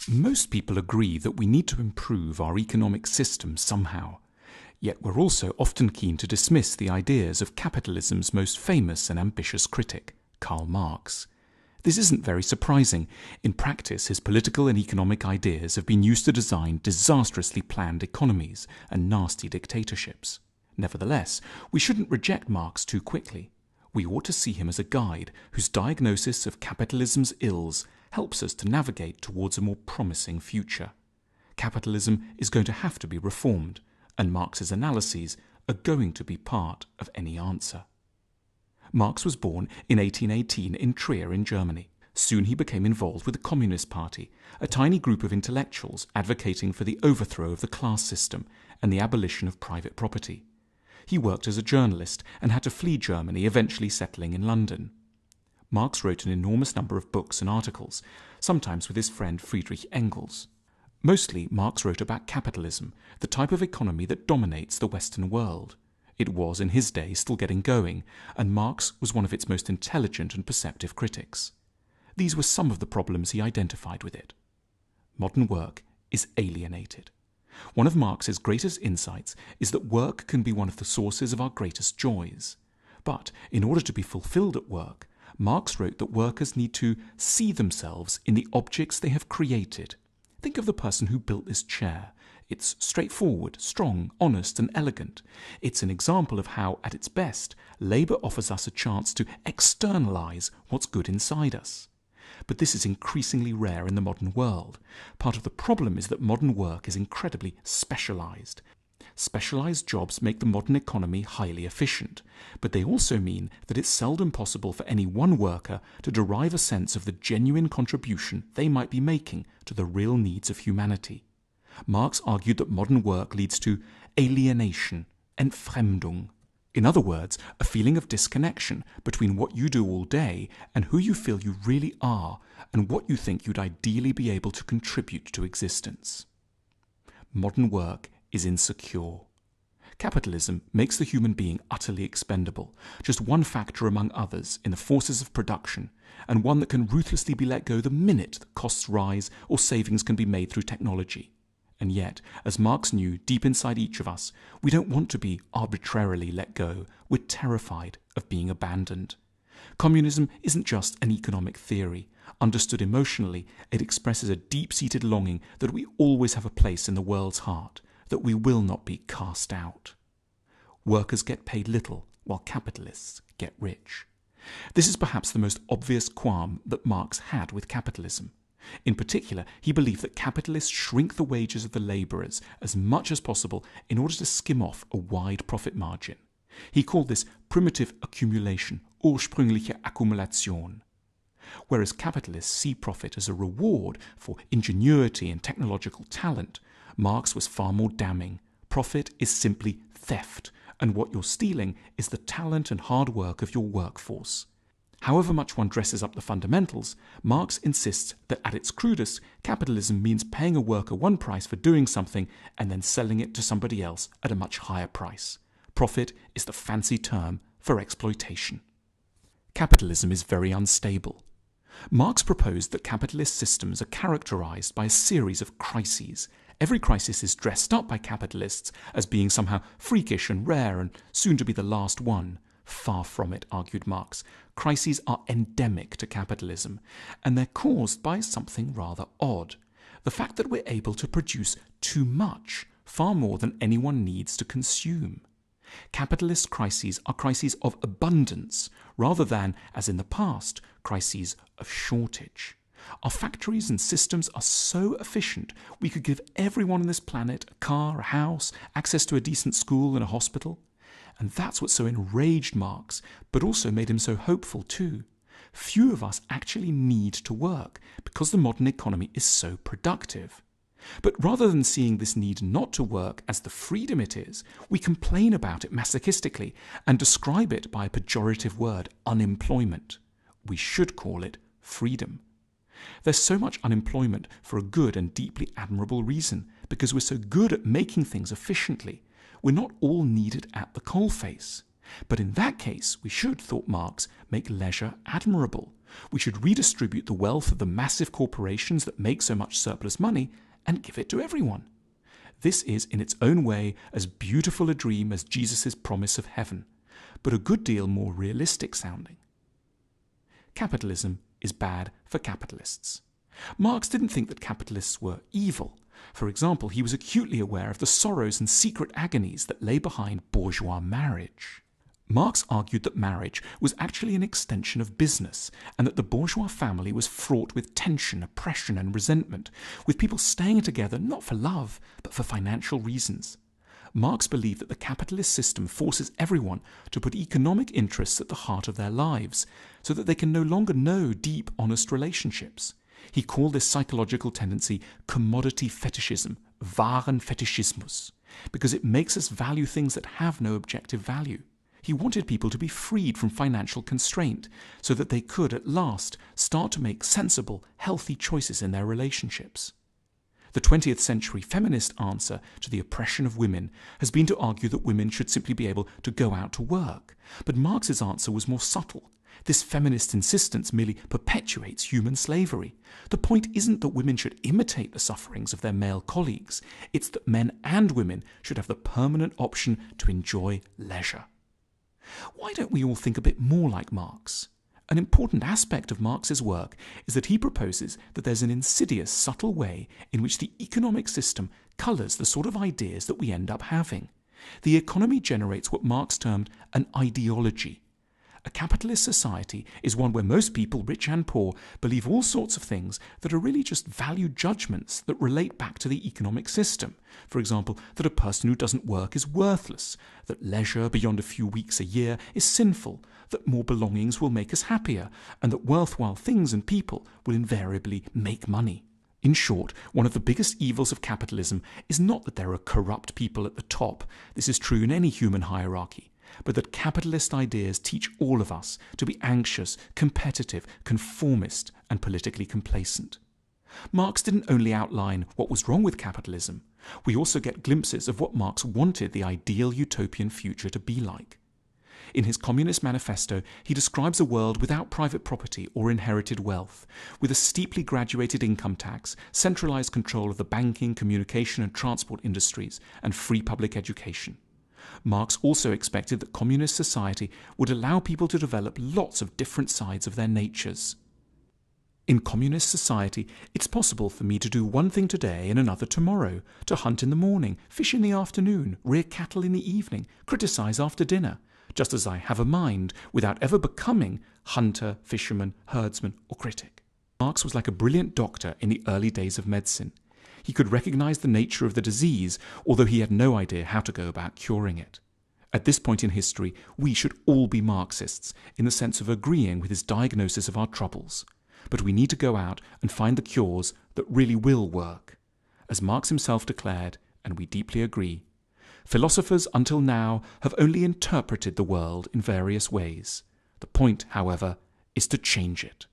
Most people agree that we need to improve our economic system somehow, yet we're also often keen to dismiss the ideas of capitalism's most famous and ambitious critic, Karl Marx. This isn't very surprising. In practice, his political and economic ideas have been used to design disastrously planned economies and nasty dictatorships. Nevertheless, we shouldn't reject Marx too quickly. We ought to see him as a guide whose diagnosis of capitalism's ills helps us to navigate towards a more promising future. Capitalism is going to have to be reformed, and Marx's analyses are going to be part of any answer. Marx was born in 1818 in Trier in Germany. Soon he became involved with the Communist Party, a tiny group of intellectuals advocating for the overthrow of the class system and the abolition of private property. He worked as a journalist and had to flee Germany, eventually settling in London. Marx wrote an enormous number of books and articles, sometimes with his friend Friedrich Engels. Mostly, Marx wrote about capitalism, the type of economy that dominates the Western world. It was, in his day, still getting going, and Marx was one of its most intelligent and perceptive critics. These were some of the problems he identified with it. Modern work is alienated. One of Marx's greatest insights is that work can be one of the sources of our greatest joys. But in order to be fulfilled at work, Marx wrote that workers need to see themselves in the objects they have created. Think of the person who built this chair. It's straightforward, strong, honest, and elegant. It's an example of how, at its best, labour offers us a chance to externalise what's good inside us. But this is increasingly rare in the modern world. Part of the problem is that modern work is incredibly specialised. Specialised jobs make the modern economy highly efficient, but they also mean that it's seldom possible for any one worker to derive a sense of the genuine contribution they might be making to the real needs of humanity. Marx argued that modern work leads to alienation, Entfremdung. In other words, a feeling of disconnection between what you do all day and who you feel you really are and what you think you'd ideally be able to contribute to existence. Modern work is insecure. Capitalism makes the human being utterly expendable, just one factor among others in the forces of production, and one that can ruthlessly be let go the minute that costs rise or savings can be made through technology. And yet, as Marx knew deep inside each of us, we don't want to be arbitrarily let go. We're terrified of being abandoned. Communism isn't just an economic theory. Understood emotionally, it expresses a deep-seated longing that we always have a place in the world's heart, that we will not be cast out. Workers get paid little, while capitalists get rich. This is perhaps the most obvious qualm that Marx had with capitalism. In particular, he believed that capitalists shrink the wages of the labourers as much as possible in order to skim off a wide profit margin. He called this primitive accumulation, ursprüngliche Akkumulation. Whereas capitalists see profit as a reward for ingenuity and technological talent, Marx was far more damning. Profit is simply theft, and what you're stealing is the talent and hard work of your workforce. However much one dresses up the fundamentals, Marx insists that at its crudest, capitalism means paying a worker one price for doing something and then selling it to somebody else at a much higher price. Profit is the fancy term for exploitation. Capitalism is very unstable. Marx proposed that capitalist systems are characterized by a series of crises. Every crisis is dressed up by capitalists as being somehow freakish and rare and soon to be the last one. Far from it, argued Marx. Crises are endemic to capitalism, and they're caused by something rather odd. The fact that we're able to produce too much, far more than anyone needs to consume. Capitalist crises are crises of abundance, rather than, as in the past, crises of shortage. Our factories and systems are so efficient, we could give everyone on this planet a car, a house, access to a decent school and a hospital. And that's what so enraged Marx, but also made him so hopeful too. Few of us actually need to work because the modern economy is so productive. But rather than seeing this need not to work as the freedom it is, we complain about it masochistically and describe it by a pejorative word, unemployment. We should call it freedom. There's so much unemployment for a good and deeply admirable reason, because we're so good at making things efficiently. We're not all needed at the coalface. But in that case, we should, thought Marx, make leisure admirable. We should redistribute the wealth of the massive corporations that make so much surplus money and give it to everyone. This is, in its own way, as beautiful a dream as Jesus' promise of heaven, but a good deal more realistic sounding. Capitalism is bad for capitalists. Marx didn't think that capitalists were evil. For example, he was acutely aware of the sorrows and secret agonies that lay behind bourgeois marriage. Marx argued that marriage was actually an extension of business, and that the bourgeois family was fraught with tension, oppression, and resentment, with people staying together not for love, but for financial reasons. Marx believed that the capitalist system forces everyone to put economic interests at the heart of their lives, so that they can no longer know deep, honest relationships. He called this psychological tendency commodity fetishism, Warenfetischismus, because it makes us value things that have no objective value. He wanted people to be freed from financial constraint so that they could, at last, start to make sensible, healthy choices in their relationships. The 20th century feminist answer to the oppression of women has been to argue that women should simply be able to go out to work. But Marx's answer was more subtle. This feminist insistence merely perpetuates human slavery. The point isn't that women should imitate the sufferings of their male colleagues. It's that men and women should have the permanent option to enjoy leisure. Why don't we all think a bit more like Marx? An important aspect of Marx's work is that he proposes that there's an insidious, subtle way in which the economic system colours the sort of ideas that we end up having. The economy generates what Marx termed an ideology. A capitalist society is one where most people, rich and poor, believe all sorts of things that are really just value judgments that relate back to the economic system. For example, that a person who doesn't work is worthless, that leisure beyond a few weeks a year is sinful, that more belongings will make us happier, and that worthwhile things and people will invariably make money. In short, one of the biggest evils of capitalism is not that there are corrupt people at the top. This is true in any human hierarchy. But that capitalist ideas teach all of us to be anxious, competitive, conformist, and politically complacent. Marx didn't only outline what was wrong with capitalism. We also get glimpses of what Marx wanted the ideal utopian future to be like. In his Communist Manifesto, he describes a world without private property or inherited wealth, with a steeply graduated income tax, centralized control of the banking, communication, and transport industries, and free public education. Marx also expected that communist society would allow people to develop lots of different sides of their natures. In communist society, it's possible for me to do one thing today and another tomorrow, to hunt in the morning, fish in the afternoon, rear cattle in the evening, criticize after dinner, just as I have a mind without ever becoming hunter, fisherman, herdsman, or critic. Marx was like a brilliant doctor in the early days of medicine. He could recognize the nature of the disease, although he had no idea how to go about curing it. At this point in history, we should all be Marxists, in the sense of agreeing with his diagnosis of our troubles. But we need to go out and find the cures that really will work. As Marx himself declared, and we deeply agree, philosophers until now have only interpreted the world in various ways. The point, however, is to change it.